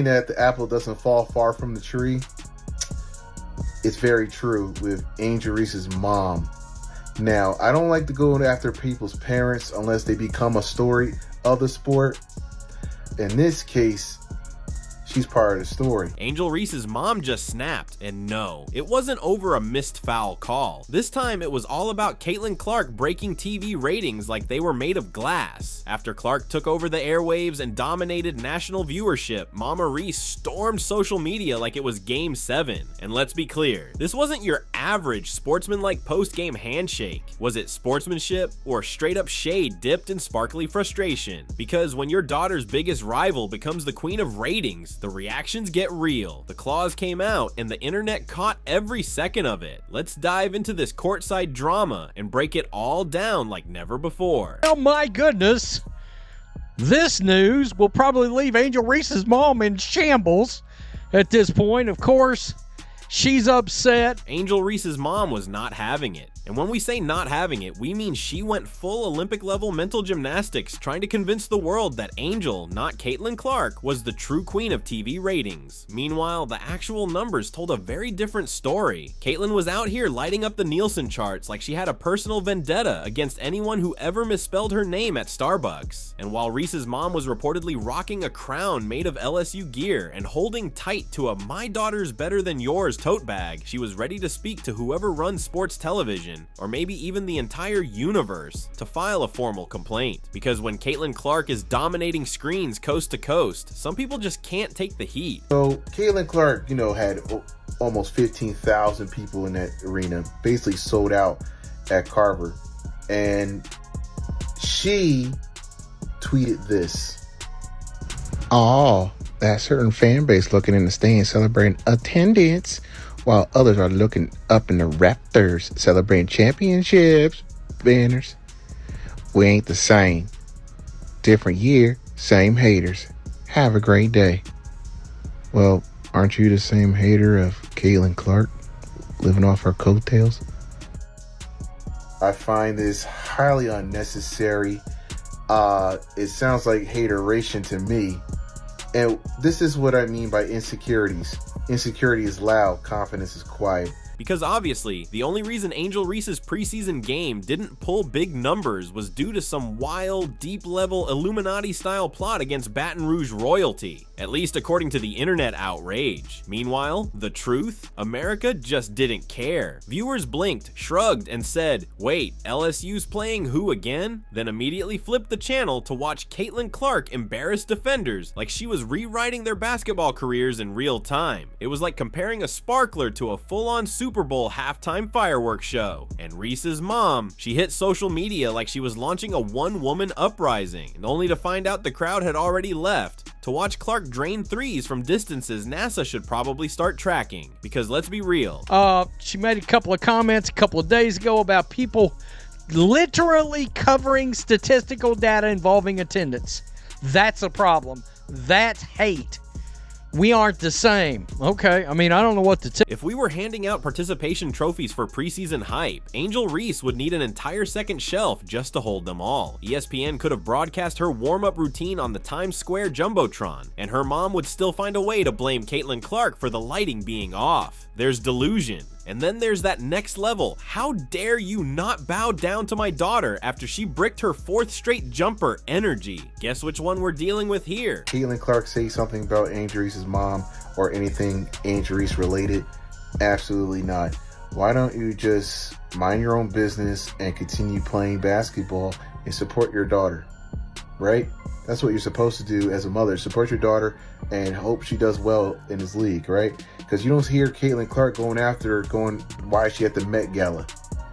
saying that the apple doesn't fall far from the tree, it's very true with Angel Reese's mom. Now, I don't like to go after people's parents unless they become a story of the sport. In this case, she's part of the story. Angel Reese's mom just snapped, and no, it wasn't over a missed foul call. This time it was all about Caitlin Clark breaking TV ratings like they were made of glass. After Clark took over the airwaves and dominated national viewership, Mama Reese stormed social media like it was Game 7. And let's be clear, this wasn't your average sportsman-like post-game handshake. Was it sportsmanship or straight up shade dipped in sparkly frustration? Because when your daughter's biggest rival becomes the queen of ratings, the reactions get real. The claws came out and the internet caught every second of it. Let's dive into this courtside drama and break it all down like never before. Oh my goodness. This news will probably leave Angel Reese's mom in shambles at this point. Of course, she's upset. Angel Reese's mom was not having it. And when we say not having it, we mean she went full Olympic level mental gymnastics trying to convince the world that Angel, not Caitlin Clark, was the true queen of TV ratings. Meanwhile, the actual numbers told a very different story. Caitlin was out here lighting up the Nielsen charts like she had a personal vendetta against anyone who ever misspelled her name at Starbucks. And while Reese's mom was reportedly rocking a crown made of LSU gear and holding tight to a "my daughter's better than yours" tote bag, she was ready to speak to whoever runs sports television, or maybe even the entire universe, to file a formal complaint. Because when Caitlin Clark is dominating screens coast to coast, some people just can't take the heat. So Caitlin Clark, had almost 15,000 people in that arena, basically sold out at Carver. And she tweeted this. Oh, that certain fan base looking in the stands celebrating attendance, while others are looking up in the rafters celebrating championships banners. We ain't the same. Different year, same haters. Have a great day. Well, aren't you the same hater of Caitlin Clark, living off her coattails? I find this highly unnecessary. It sounds like hateration to me. And this is what I mean by insecurities. Insecurity is loud, confidence is quiet. Because obviously, the only reason Angel Reese's preseason game didn't pull big numbers was due to some wild, deep-level Illuminati-style plot against Baton Rouge royalty, at least according to the internet outrage. Meanwhile, the truth? America just didn't care. Viewers blinked, shrugged, and said, "Wait, LSU's playing who again?" Then immediately flipped the channel to watch Caitlin Clark embarrass defenders like she was rewriting their basketball careers in real time. It was like comparing a sparkler to a full-on Super Bowl halftime fireworks show. And Reese's mom, she hit social media like she was launching a one-woman uprising, and only to find out the crowd had already left. To watch Clark drain threes from distances NASA should probably start tracking, because let's be real. She made a couple of comments a couple of days ago about people literally covering statistical data involving attendance. That's a problem. That's hate. We aren't the same. Okay, I don't know what to tell. If we were handing out participation trophies for preseason hype, Angel Reese would need an entire second shelf just to hold them all. ESPN could have broadcast her warm-up routine on the Times Square Jumbotron, and her mom would still find a way to blame Caitlin Clark for the lighting being off. There's delusion. And then there's that next level. How dare you not bow down to my daughter after she bricked her 4th straight jumper energy? Guess which one we're dealing with here? Caitlin Clark say something about Angel Reese's mom or anything Angel Reese related? Absolutely not. Why don't you just mind your own business and continue playing basketball and support your daughter, right? That's what you're supposed to do as a mother. Support your daughter and hope she does well in this league, right? Because you don't hear Caitlin Clark going after her, why is she at the Met Gala?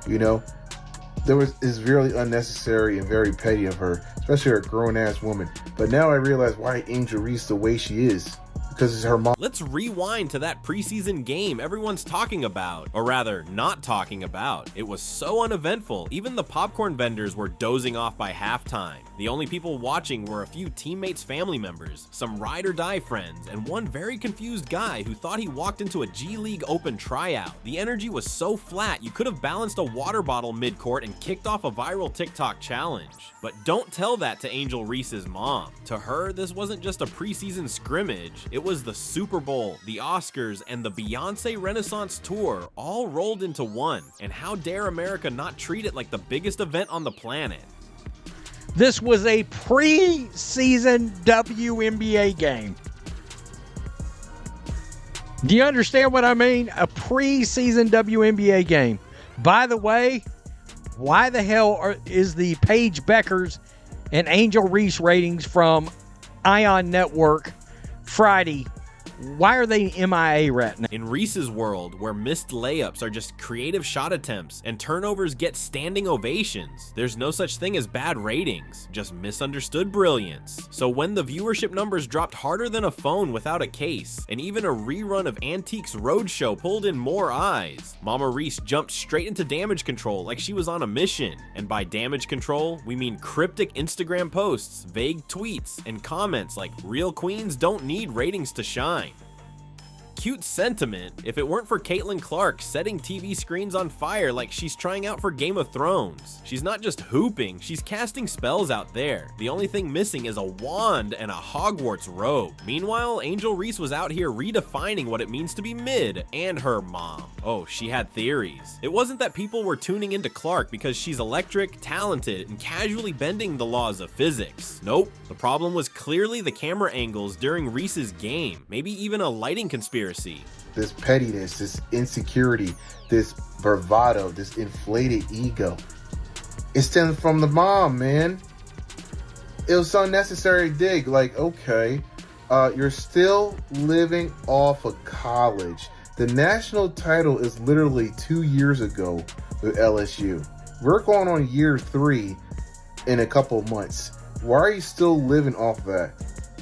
It's really unnecessary and very petty of her, especially a grown-ass woman. But now I realize why Angel Reese the way she is. Because it's her mom. Let's rewind to that preseason game everyone's talking about, or rather, not talking about. It was so uneventful, even the popcorn vendors were dozing off by halftime. The only people watching were a few teammates' family members, some ride or die friends, and one very confused guy who thought he walked into a G League Open tryout. The energy was so flat you could have balanced a water bottle mid-court and kicked off a viral TikTok challenge. But don't tell that to Angel Reese's mom. To her, this wasn't just a preseason scrimmage, it was the Super Bowl, the Oscars, and the Beyonce Renaissance Tour all rolled into one. And how dare America not treat it like the biggest event on the planet? This was a preseason WNBA game. Do you understand what I mean? A preseason WNBA game. By the way, why the hell is the Paige Beckers and Angel Reese ratings from Ion Network Friday? Why are they MIA right now? In Reese's world, where missed layups are just creative shot attempts and turnovers get standing ovations, there's no such thing as bad ratings, just misunderstood brilliance. So when the viewership numbers dropped harder than a phone without a case, and even a rerun of Antiques Roadshow pulled in more eyes, Mama Reese jumped straight into damage control like she was on a mission. And by damage control, we mean cryptic Instagram posts, vague tweets, and comments like "real queens don't need ratings to shine." Cute sentiment if it weren't for Caitlin Clark setting TV screens on fire like she's trying out for Game of Thrones. She's not just hooping, she's casting spells out there. The only thing missing is a wand and a Hogwarts robe. Meanwhile, Angel Reese was out here redefining what it means to be mid, and her mom. Oh, she had theories. It wasn't that people were tuning into Clark because she's electric, talented, and casually bending the laws of physics. Nope. The problem was clearly the camera angles during Reese's game, maybe even a lighting conspiracy. This pettiness, this insecurity, this bravado, this inflated ego. It stems from the mom, man. It was so unnecessary dig. Like, okay, you're still living off of college. The national title is literally 2 years ago with LSU. We're going on year 3 in a couple months. Why are you still living off that?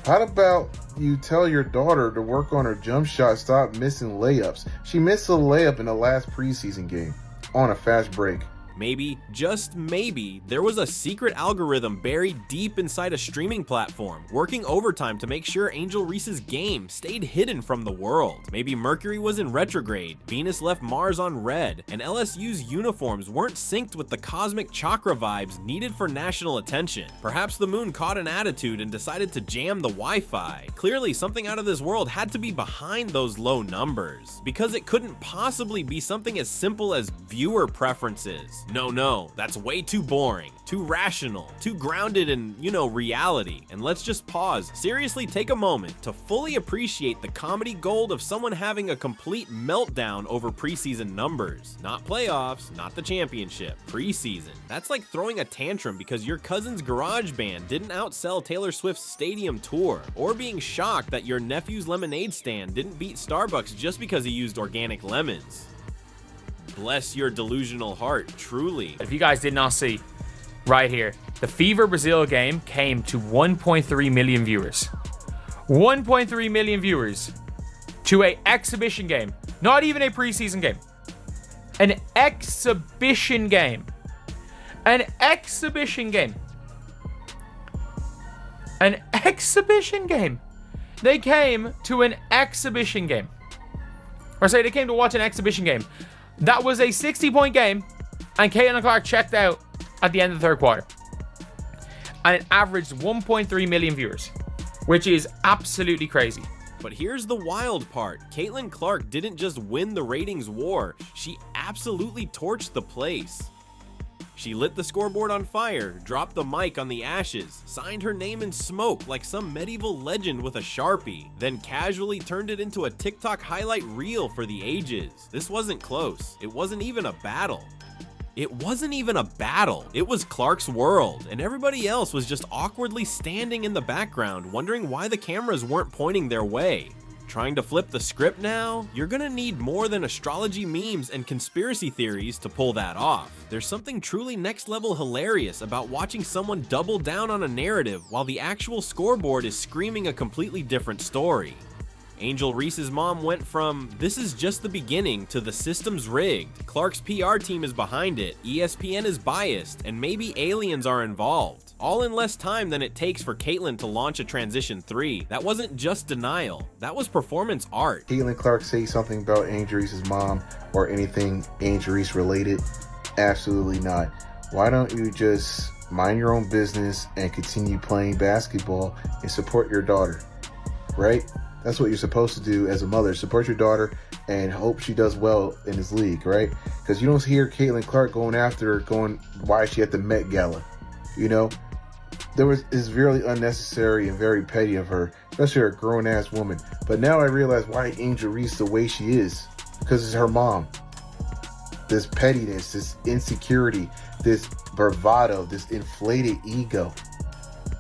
How about you tell your daughter to work on her jump shot, stop missing layups? She missed a layup in the last preseason game on a fast break. Maybe, just maybe, there was a secret algorithm buried deep inside a streaming platform, working overtime to make sure Angel Reese's game stayed hidden from the world. Maybe Mercury was in retrograde, Venus left Mars on red, and LSU's uniforms weren't synced with the cosmic chakra vibes needed for national attention. Perhaps the moon caught an attitude and decided to jam the Wi-Fi. Clearly, something out of this world had to be behind those low numbers, because it couldn't possibly be something as simple as viewer preferences. No, that's way too boring, too rational, too grounded in, reality. And let's just pause, seriously take a moment to fully appreciate the comedy gold of someone having a complete meltdown over preseason numbers. Not playoffs, not the championship, preseason. That's like throwing a tantrum because your cousin's garage band didn't outsell Taylor Swift's stadium tour, or being shocked that your nephew's lemonade stand didn't beat Starbucks just because he used organic lemons. Bless your delusional heart, truly. If you guys did not see, right here, the Fever Brazil game came to 1.3 million viewers. 1.3 million viewers to an exhibition game. Not even a preseason game. An exhibition game. An exhibition game. An exhibition game. They came to an exhibition game. Or say they came to watch an exhibition game. That was a 60-point game, and Caitlin Clark checked out at the end of the third quarter. And it averaged 1.3 million viewers, which is absolutely crazy. But here's the wild part. Caitlin Clark didn't just win the ratings war, she absolutely torched the place. She lit the scoreboard on fire, dropped the mic on the ashes, signed her name in smoke like some medieval legend with a Sharpie, then casually turned it into a TikTok highlight reel for the ages. This wasn't close. It wasn't even a battle. It was Clark's world, and everybody else was just awkwardly standing in the background wondering why the cameras weren't pointing their way. Trying to flip the script now? You're gonna need more than astrology memes and conspiracy theories to pull that off. There's something truly next level hilarious about watching someone double down on a narrative while the actual scoreboard is screaming a completely different story. Angel Reese's mom went from "this is just the beginning" to "the system's rigged, Clark's PR team is behind it, ESPN is biased, and maybe aliens are involved." all in less time than it takes for Caitlyn to launch a transition 3. That wasn't just denial, that was performance art. Caitlin Clark say something about Angel Reese's mom or anything Angel Reese related? Absolutely not. Why don't you just mind your own business and continue playing basketball and support your daughter, right? That's what you're supposed to do as a mother. Support your daughter and hope she does well in this league, right? Because you don't hear Caitlin Clark going after her, going, why is she at the Met Gala? You know? It's really unnecessary and very petty of her, especially a grown-ass woman. But now I realize why Angel Reese the way she is. Because it's her mom. This pettiness, this insecurity, this bravado, this inflated ego.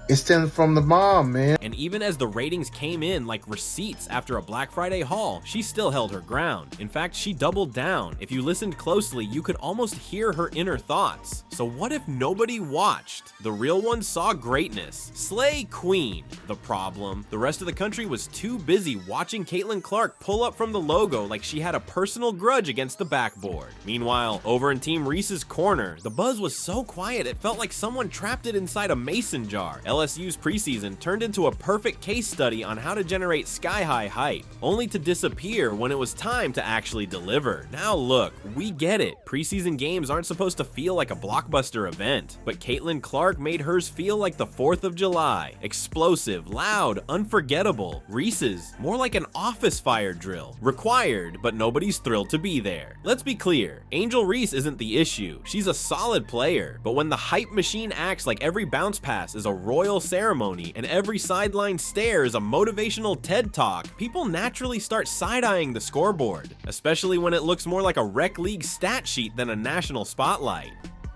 It stems from the mom, man. And even as the ratings came in like receipts after a Black Friday haul, she still held her ground. In fact, she doubled down. If you listened closely, you could almost hear her inner thoughts. So what if nobody watched? The real ones saw greatness. Slay Queen. The problem, the rest of the country was too busy watching Caitlin Clark pull up from the logo like she had a personal grudge against the backboard. Meanwhile, over in Team Reese's corner, the buzz was so quiet it felt like someone trapped it inside a mason jar. LSU's preseason turned into a perfect case study on how to generate sky-high hype, only to disappear when it was time to actually deliver. Now look, we get it. Preseason games aren't supposed to feel like a blockbuster event, but Caitlin Clark made hers feel like the 4th of July. Explosive, loud, unforgettable. Reese's, more like an office fire drill. Required, but nobody's thrilled to be there. Let's be clear, Angel Reese isn't the issue. She's a solid player, but when the hype machine acts like every bounce pass is a royal ceremony and every sideline stare is a motivational TED talk, people naturally start side-eyeing the scoreboard, especially when it looks more like a rec league stat sheet than a national spotlight.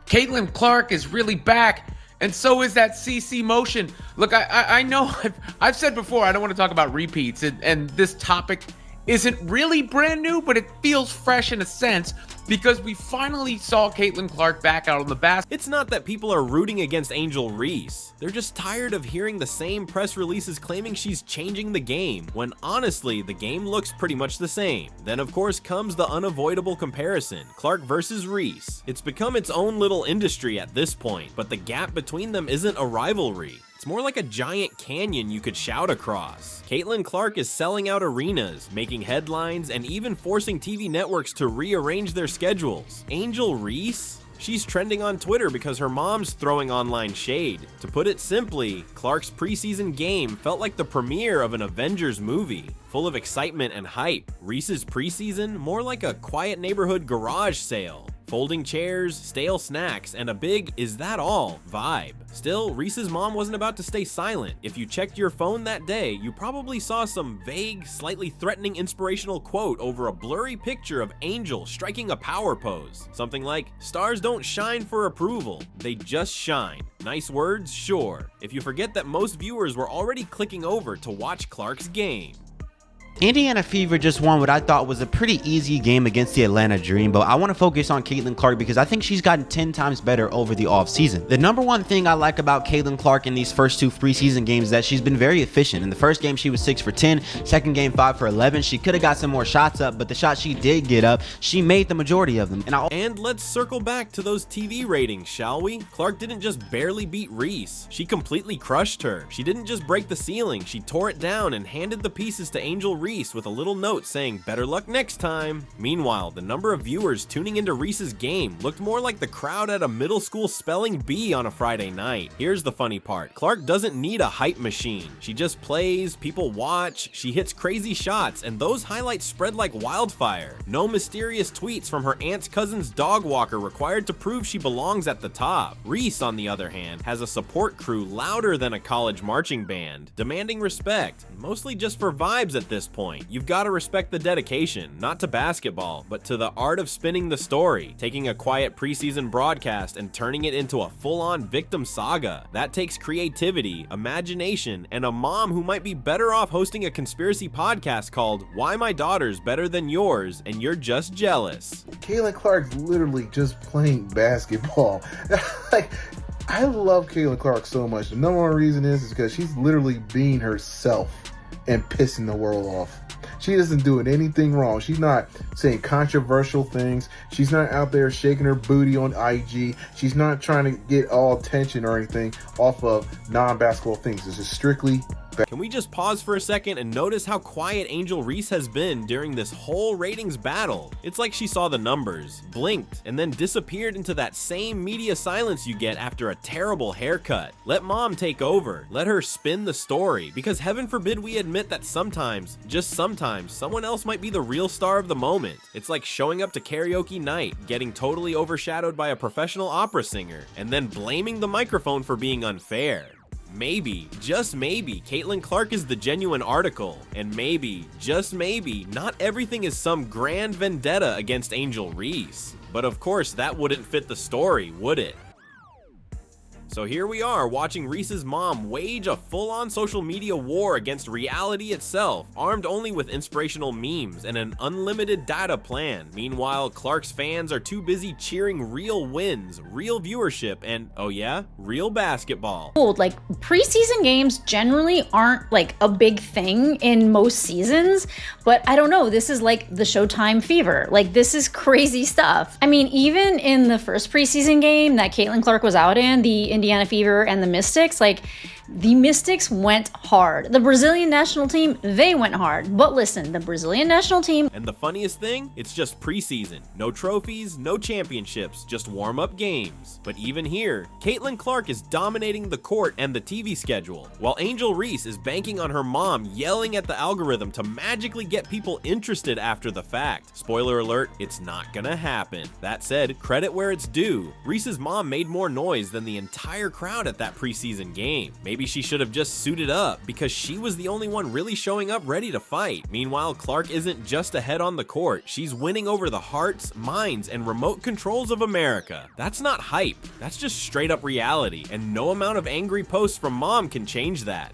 Caitlin Clark is really back, and so is that CC motion. Look, I know I've said before I don't want to talk about repeats, and this topic isn't really brand new, but it feels fresh in a sense because we finally saw Caitlin Clark back out on the basket. It's not that people are rooting against Angel Reese. They're just tired of hearing the same press releases claiming she's changing the game, when honestly, the game looks pretty much the same. Then of course comes the unavoidable comparison, Clark versus Reese. It's become its own little industry at this point, but the gap between them isn't a rivalry. It's more like a giant canyon you could shout across. Caitlin Clark is selling out arenas, making headlines, and even forcing TV networks to rearrange their schedules. Angel Reese? She's trending on Twitter because her mom's throwing online shade. To put it simply, Clark's preseason game felt like the premiere of an Avengers movie, full of excitement and hype. Reese's preseason, more like a quiet neighborhood garage sale. Folding chairs, stale snacks, and a big "is that all" vibe. Still, Reese's mom wasn't about to stay silent. If you checked your phone that day, you probably saw some vague, slightly threatening inspirational quote over a blurry picture of Angel striking a power pose. Something like, "Stars don't shine for approval, they just shine." Nice words, sure. If you forget that most viewers were already clicking over to watch Clark's game. Indiana Fever just won what I thought was a pretty easy game against the Atlanta Dream, but I want to focus on Caitlin Clark because I think she's gotten 10 times better over the offseason. The number one thing I like about Caitlin Clark in these first 2 preseason games is that she's been very efficient. In the first game, she was 6 for 10, second game 5 for 11. She could have got some more shots up, but the shots she did get up, she made the majority of them. And let's circle back to those TV ratings, shall we? Clark didn't just barely beat Reese, she completely crushed her. She didn't just break the ceiling, she tore it down and handed the pieces to Angel Reese with a little note saying, "Better luck next time." Meanwhile, the number of viewers tuning into Reese's game looked more like the crowd at a middle school spelling bee on a Friday night. Here's the funny part. Clark doesn't need a hype machine. She just plays, people watch, she hits crazy shots, and those highlights spread like wildfire. No mysterious tweets from her aunt's cousin's dog walker required to prove she belongs at the top. Reese, on the other hand, has a support crew louder than a college marching band, demanding respect, mostly just for vibes at this point. You've got to respect the dedication, not to basketball, but to the art of spinning the story, taking a quiet preseason broadcast and turning it into a full-on victim saga. That takes creativity, imagination, and a mom who might be better off hosting a conspiracy podcast called "Why My Daughter's Better Than Yours and You're Just Jealous." Caitlin Clark's literally just playing basketball. Like, I love Caitlin Clark so much. The number one reason is because she's literally being herself and pissing the world off. She isn't doing anything wrong. She's not saying controversial things. She's not out there shaking her booty on IG. She's not trying to get all attention or anything off of non-basketball things. This is strictly. Can we just pause for a second and notice how quiet Angel Reese has been during this whole ratings battle? It's like she saw the numbers, blinked, and then disappeared into that same media silence you get after a terrible haircut. Let mom take over. Let her spin the story, because heaven forbid we admit that sometimes, just sometimes, someone else might be the real star of the moment. It's like showing up to karaoke night, getting totally overshadowed by a professional opera singer, and then blaming the microphone for being unfair. Maybe, just maybe, Caitlin Clark is the genuine article, and maybe, just maybe, not everything is some grand vendetta against Angel Reese. But of course, that wouldn't fit the story, would it? So here we are watching Reese's mom wage a full-on social media war against reality itself, armed only with inspirational memes and an unlimited data plan. Meanwhile, Clark's fans are too busy cheering real wins, real viewership, and, oh yeah, real basketball. Like, preseason games generally aren't like a big thing in most seasons, but I don't know, this is like the Showtime fever. Like, this is crazy stuff. I mean, even in the first preseason game that Caitlin Clark was out in, the Indiana Fever and the Mystics, like, the Mystics went hard. The Brazilian national team, they went hard. But listen, the Brazilian national team... And the funniest thing, it's just preseason. No trophies, no championships, just warm-up games. But even here, Caitlin Clark is dominating the court and the TV schedule, while Angel Reese is banking on her mom yelling at the algorithm to magically get people interested after the fact. Spoiler alert, it's not gonna happen. That said, credit where it's due. Reese's mom made more noise than the entire crowd at that preseason game. Maybe she should have just suited up, because she was the only one really showing up ready to fight. Meanwhile, Clark isn't just ahead on the court, she's winning over the hearts, minds, and remote controls of America. That's not hype, that's just straight up reality, and no amount of angry posts from mom can change that.